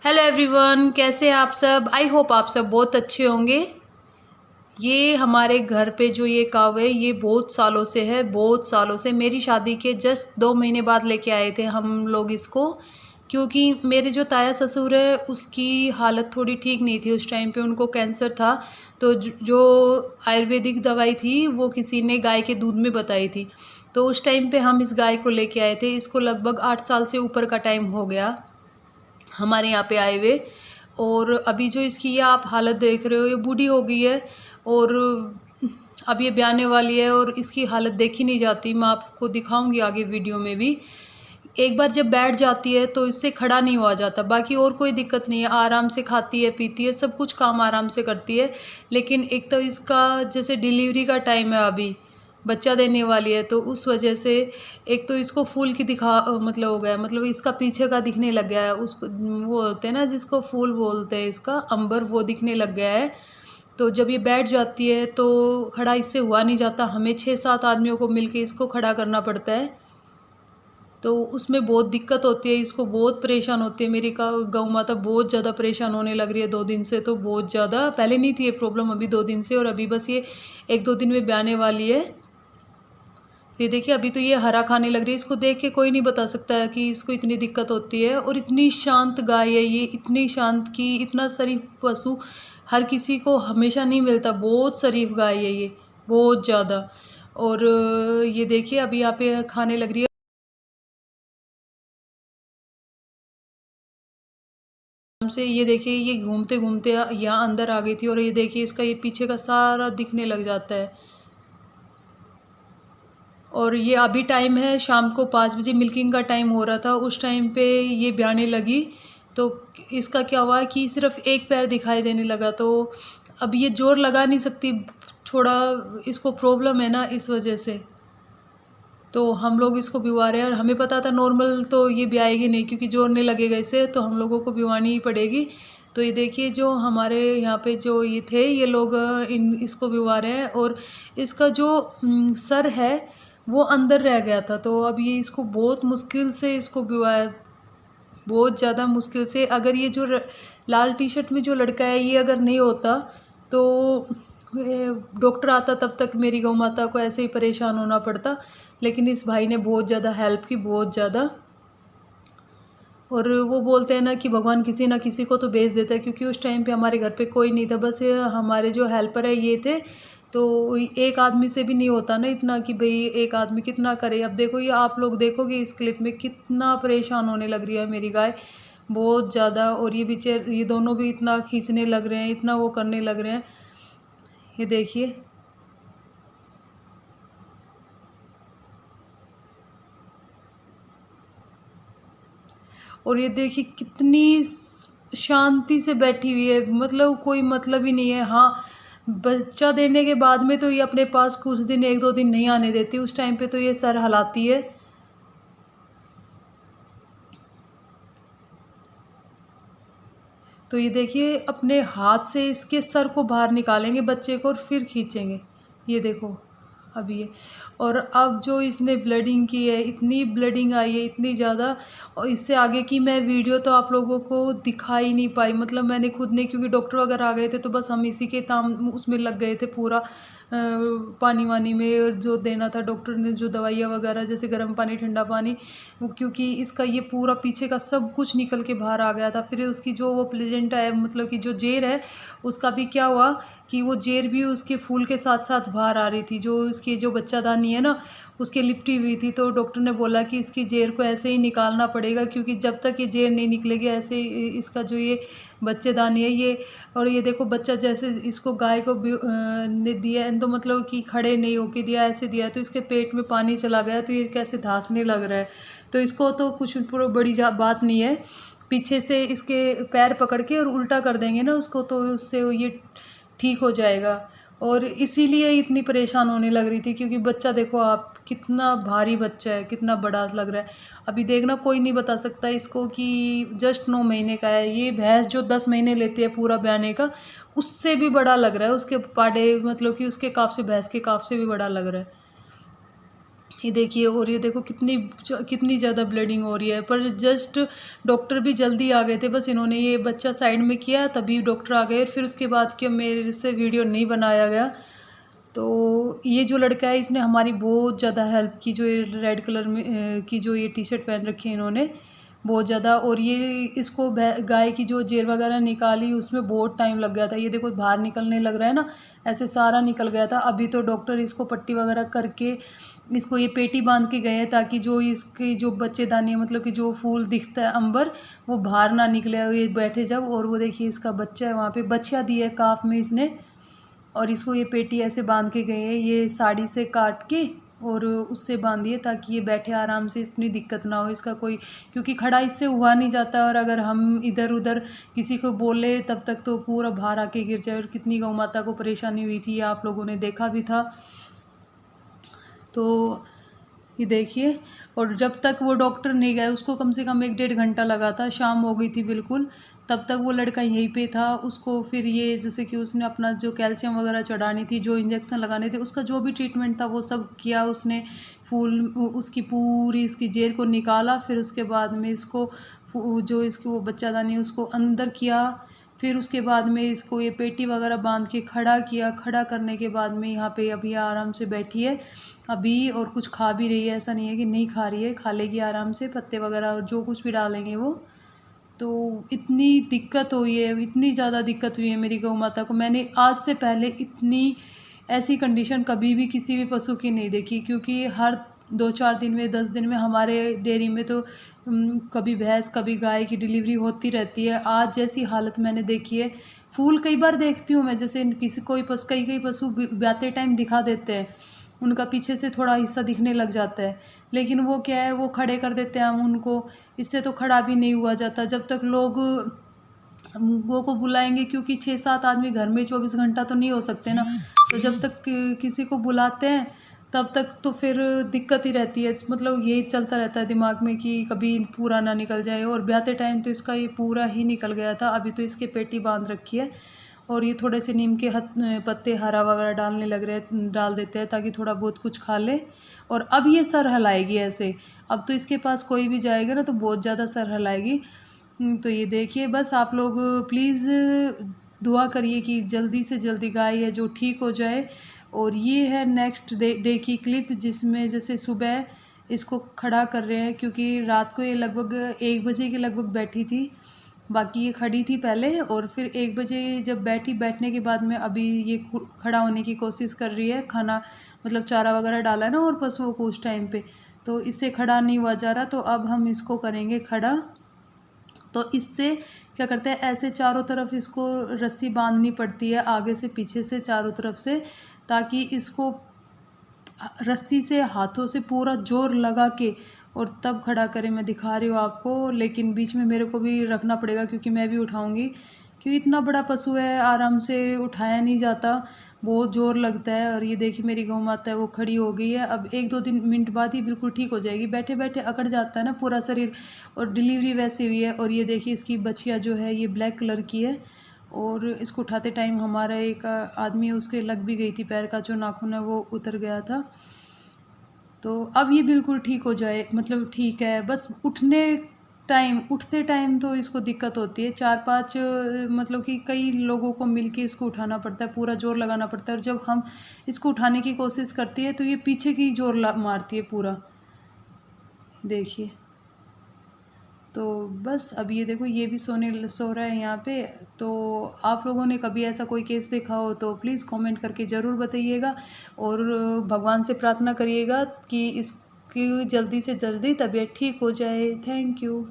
Hello everyone, कैसे हैं आप सब। आई होप आप सब बहुत अच्छे होंगे। ये हमारे घर पे जो ये काव है ये बहुत सालों से है, बहुत सालों से। मेरी शादी के जस्ट 2 महीने बाद लेके आए थे हम लोग इसको, क्योंकि मेरे जो ताया ससुर है उसकी हालत थोड़ी ठीक नहीं थी। उस टाइम पे उनको कैंसर था। तो जो आयुर्वेदिक दवाई थी वो किसी ने गाय के दूध में बताई थी। तो उस टाइम पे हम इस गाय को लेके आए थे। इसको लगभग 8 साल से ऊपर का टाइम हो गया हमारे यहाँ पे आए हुए। और अभी जो इसकी ये आप हालत देख रहे हो, ये बूढ़ी हो गई है और अब ये ब्याने वाली है और इसकी हालत देखी नहीं जाती। मैं आपको दिखाऊंगी आगे वीडियो में भी। एक बार जब बैठ जाती है तो इससे खड़ा नहीं हुआ जाता। बाकी और कोई दिक्कत नहीं है, आराम से खाती है, पीती है, सब कुछ काम आराम से करती है। लेकिन एक तो इसका जैसे डिलीवरी का टाइम है, अभी बच्चा देने वाली है, तो उस वजह से एक तो इसको फूल की मतलब हो गया, मतलब इसका पीछे का दिखने लग गया है। उसको वो होते हैं ना जिसको फूल बोलते हैं, इसका अंबर, वो दिखने लग गया है। तो जब ये बैठ जाती है तो खड़ा इससे हुआ नहीं जाता। हमें 6-7 आदमियों को मिलके इसको खड़ा करना पड़ता है। तो उसमें बहुत दिक्कत होती है, इसको बहुत परेशान होती है। मेरी गौ माता बहुत ज़्यादा परेशान होने लग रही है 2 दिन से। तो बहुत ज़्यादा, पहले नहीं थी ये प्रॉब्लम, अभी 2 दिन से। और अभी बस ये 1-2 दिन में ब्याने वाली है। ये देखिए, अभी तो ये हरा खाने लग रही है। इसको देख के कोई नहीं बता सकता है कि इसको इतनी दिक्कत होती है। और इतनी शांत गाय है ये, इतनी शांत कि इतना शरीफ पशु हर किसी को हमेशा नहीं मिलता। बहुत शरीफ गाय है ये, बहुत ज़्यादा। और ये देखिए अभी यहाँ पे खाने लग रही है से। ये देखिए ये घूमते घूमते यहाँ अंदर आ गई थी। और ये देखिए इसका ये पीछे का सारा दिखने लग जाता है। और ये अभी टाइम है शाम को 5 बजे, मिल्किंग का टाइम हो रहा था। उस टाइम पे ये ब्याने लगी। तो इसका क्या हुआ कि सिर्फ एक पैर दिखाई देने लगा। तो अब ये जोर लगा नहीं सकती, थोड़ा इसको प्रॉब्लम है ना, इस वजह से। तो हम लोग इसको भिगवा रहे हैं। और हमें पता था नॉर्मल तो ये ब्याएगी नहीं, क्योंकि जोर नहीं लगेगा इससे, तो हम लोगों को भिगवानी ही पड़ेगी। तो ये देखिए जो हमारे यहाँ पे जो ये थे, ये लोग इसको भिगवा रहे हैं। और इसका जो सर है वो अंदर रह गया था। तो अब ये इसको बहुत मुश्किल से इसको भिगवाया, बहुत ज़्यादा मुश्किल से। अगर ये जो लाल टी शर्ट में जो लड़का है, ये अगर नहीं होता तो डॉक्टर आता, तब तक मेरी गौ माता को ऐसे ही परेशान होना पड़ता। लेकिन इस भाई ने बहुत ज़्यादा हेल्प की, बहुत ज़्यादा। और वो बोलते हैं ना कि भगवान किसी ना किसी को तो भेज देता है, क्योंकि उस टाइम पे हमारे घर पे कोई नहीं था, बस हमारे जो हेल्पर है ये थे। तो एक आदमी से भी नहीं होता ना इतना, कि भाई एक आदमी कितना करे। अब देखो, ये आप लोग देखोगे इस क्लिप में कितना परेशान होने लग रही है मेरी गाय, बहुत ज़्यादा। और ये ये दोनों भी इतना खींचने लग रहे हैं, इतना वो करने लग रहे हैं। ये देखिए, और ये देखिए कितनी शांति से बैठी हुई है, मतलब कोई मतलब ही नहीं है। हाँ, बच्चा देने के बाद में तो ये अपने पास कुछ दिन, 1-2 दिन नहीं आने देती। उस टाइम पे तो ये सर हिलाती है। तो ये देखिए अपने हाथ से इसके सर को बाहर निकालेंगे बच्चे को, और फिर खींचेंगे। ये देखो अभी ये। और अब जो इसने ब्लडिंग की है, इतनी ब्लडिंग आई है, इतनी ज़्यादा। और इससे आगे की मैं वीडियो तो आप लोगों को दिखा ही नहीं पाई। मतलब मैंने खुद ने, क्योंकि डॉक्टर वगैरह आ गए थे, तो बस हम इसी के काम उसमें लग गए थे पूरा। पानी वानी में और जो देना था डॉक्टर ने, जो दवाइयाँ वगैरह, जैसे गर्म पानी, ठंडा पानी, क्योंकि इसका ये पूरा पीछे का सब कुछ निकल के बाहर आ गया था। फिर उसकी जो वो प्लेजेंटा है, मतलब कि जो जेर है, उसका भी क्या हुआ कि वो जेर भी उसके फूल के साथ साथ बाहर आ रही थी। जो उसकी जो बच्चादानी है ना, उसके लिपटी हुई थी। तो डॉक्टर ने बोला कि इसकी जेर को ऐसे ही निकालना पड़ेगा, क्योंकि जब तक ये जेर नहीं निकलेगी ऐसे इसका जो ये बच्चेदानी है ये। और ये देखो बच्चा जैसे इसको गाय को ने दिया है, तो मतलब कि खड़े नहीं होके दिया, ऐसे दिया, तो इसके पेट में पानी चला गया। तो ये कैसे धांसने लग रहा है। तो इसको तो कुछ बड़ी बात नहीं है। पीछे से इसके पैर पकड़ के और उल्टा कर देंगे ना उसको, तो उससे ये ठीक हो जाएगा। और इसीलिए इतनी परेशान होने लग रही थी, क्योंकि बच्चा देखो आप, कितना भारी बच्चा है, कितना बड़ा लग रहा है। अभी देखना कोई नहीं बता सकता इसको कि जस्ट 9 महीने का है। ये भैंस जो 10 महीने लेती है पूरा ब्याने का, उससे भी बड़ा लग रहा है। उसके पाडे, मतलब कि उसके काफ से, भैंस के काफ से भी बड़ा लग रहा है। ये देखिए, और ये देखो कितनी ज़्यादा ब्लीडिंग हो रही है। पर जस्ट डॉक्टर भी जल्दी आ गए थे, बस इन्होंने ये बच्चा साइड में किया तभी डॉक्टर आ गए। फिर उसके बाद कि मेरे से वीडियो नहीं बनाया गया। तो ये जो लड़का है इसने हमारी बहुत ज़्यादा हेल्प की, जो ये रेड कलर में की जो ये टी शर्ट पहन रखी है इन्होंने, बहुत ज़्यादा। और ये इसको गाय की जो जेर वगैरह निकाली उसमें बहुत टाइम लग गया था। ये देखो बाहर निकलने लग रहा है ना, ऐसे सारा निकल गया था। अभी तो डॉक्टर इसको पट्टी वगैरह करके इसको ये पेटी बांध के गए हैं ताकि जो इसकी जो बच्चेदानी है, मतलब कि जो फूल दिखता है अंबर, वो बाहर ना निकले ये बैठे जब। और वो देखिए इसका बच्चा है वहाँ पे, बच्चा दिया है काफ में इसने। और इसको ये पेटी ऐसे बांध के गए हैं, ये साड़ी से काट के और उससे बांधिए ताकि ये बैठे आराम से, इतनी दिक्कत ना हो इसका कोई, क्योंकि खड़ा इससे हुआ नहीं जाता। और अगर हम इधर उधर किसी को बोले तब तक तो पूरा बाहर आके गिर जाए। और कितनी गौ माता को परेशानी हुई थी, आप लोगों ने देखा भी था। तो ये देखिए, और जब तक वो डॉक्टर नहीं गए उसको कम से कम 1-1.5 घंटा लगा था, शाम हो गई थी बिल्कुल। तब तक वो लड़का यहीं पे था। उसको फिर ये जैसे कि उसने अपना जो कैल्शियम वगैरह चढ़ानी थी, जो इंजेक्शन लगाने थे, उसका जो भी ट्रीटमेंट था वो सब किया उसने। उसकी पूरी इसकी जेर को निकाला, फिर उसके बाद में इसको जो इसकी वो बच्चादानी उसको अंदर किया। फिर उसके बाद में इसको ये पेटी वगैरह बांध के खड़ा किया। खड़ा करने के बाद में यहाँ पे अभी आराम से बैठी है अभी, और कुछ खा भी रही है, ऐसा नहीं है कि नहीं खा रही है, खा लेगी आराम से पत्ते वगैरह और जो कुछ भी डालेंगे वो। तो इतनी दिक्कत हुई है, इतनी ज़्यादा दिक्कत हुई है मेरी गौ माता को। मैंने आज से पहले इतनी ऐसी कंडीशन कभी भी किसी भी पशु की नहीं देखी, क्योंकि हर 2-4 दिन में 10 दिन में हमारे डेयरी में तो कभी भैंस कभी गाय की डिलीवरी होती रहती है। आज जैसी हालत मैंने देखी है। फूल कई बार देखती हूँ मैं, जैसे कई पशु ब्याते टाइम दिखा देते हैं, उनका पीछे से थोड़ा हिस्सा दिखने लग जाता है, लेकिन वो क्या है, वो खड़े कर देते हैं हम उनको। इससे तो खड़ा भी नहीं हुआ जाता जब तक लोग वो को बुलाएंगे, क्योंकि 6-7 आदमी घर में 24 घंटा तो नहीं हो सकते ना। तो जब तक किसी को बुलाते हैं तब तक तो फिर दिक्कत ही रहती है, मतलब यही चलता रहता है दिमाग में कि कभी पूरा ना निकल जाए। और ब्याते टाइम तो इसका ये पूरा ही निकल गया था। अभी तो इसके पेटी बांध रखी है, और ये थोड़े से नीम के पत्ते हरा वगैरह डाल देते हैं ताकि थोड़ा बहुत कुछ खा ले। और अब ये सर हिलाएगी ऐसे, अब तो इसके पास कोई भी जाएगा ना तो बहुत ज़्यादा सर हिलाएगी। तो ये देखिए, बस आप लोग प्लीज़ दुआ करिए कि जल्दी से जल्दी गाय है जो ठीक हो जाए। और ये है नेक्स्ट डे की क्लिप, जिसमें जैसे सुबह इसको खड़ा कर रहे हैं, क्योंकि रात को ये लगभग 1 बजे के लगभग बैठी थी। बाकी ये खड़ी थी पहले, और फिर 1 बजे जब बैठने के बाद में अभी ये खड़ा होने की कोशिश कर रही है। खाना मतलब चारा वगैरह डाला है ना और पशुओं को उस टाइम पे, तो इससे खड़ा नहीं हुआ जा रहा। तो अब हम इसको करेंगे खड़ा। तो इससे क्या करते हैं, ऐसे चारों तरफ इसको रस्सी बांधनी पड़ती है, आगे से पीछे से चारों तरफ से, ताकि इसको रस्सी से हाथों से पूरा जोर लगा के और तब खड़ा करें। मैं दिखा रही हूँ आपको, लेकिन बीच में मेरे को भी रखना पड़ेगा क्योंकि मैं भी उठाऊँगी, क्योंकि इतना बड़ा पशु है, आराम से उठाया नहीं जाता, बहुत ज़ोर लगता है। और ये देखिए मेरी गौ माता है वो खड़ी हो गई है। अब 1-2 मिनट बाद ही बिल्कुल ठीक हो जाएगी। बैठे बैठे अकड़ जाता है ना पूरा शरीर, और डिलीवरी वैसे हुई है। और ये देखिए इसकी बच्चियाँ जो है ये ब्लैक कलर की है, और इसको उठाते टाइम हमारा एक आदमी है उसके लग भी गई थी, पैर का जो नाखून है वो उतर गया था। तो अब ये बिल्कुल ठीक हो जाए, मतलब ठीक है। बस उठते टाइम तो इसको दिक्कत होती है, 4-5 मतलब कि कई लोगों को मिलके इसको उठाना पड़ता है, पूरा जोर लगाना पड़ता है। और जब हम इसको उठाने की कोशिश करती है तो ये पीछे की जोर मारती है पूरा, देखिए। तो बस अब ये देखो ये भी सो रहा है यहाँ पे। तो आप लोगों ने कभी ऐसा कोई केस देखा हो तो प्लीज़ कमेंट करके ज़रूर बताइएगा, और भगवान से प्रार्थना करिएगा कि इसकी जल्दी से जल्दी तबीयत ठीक हो जाए। Thank you.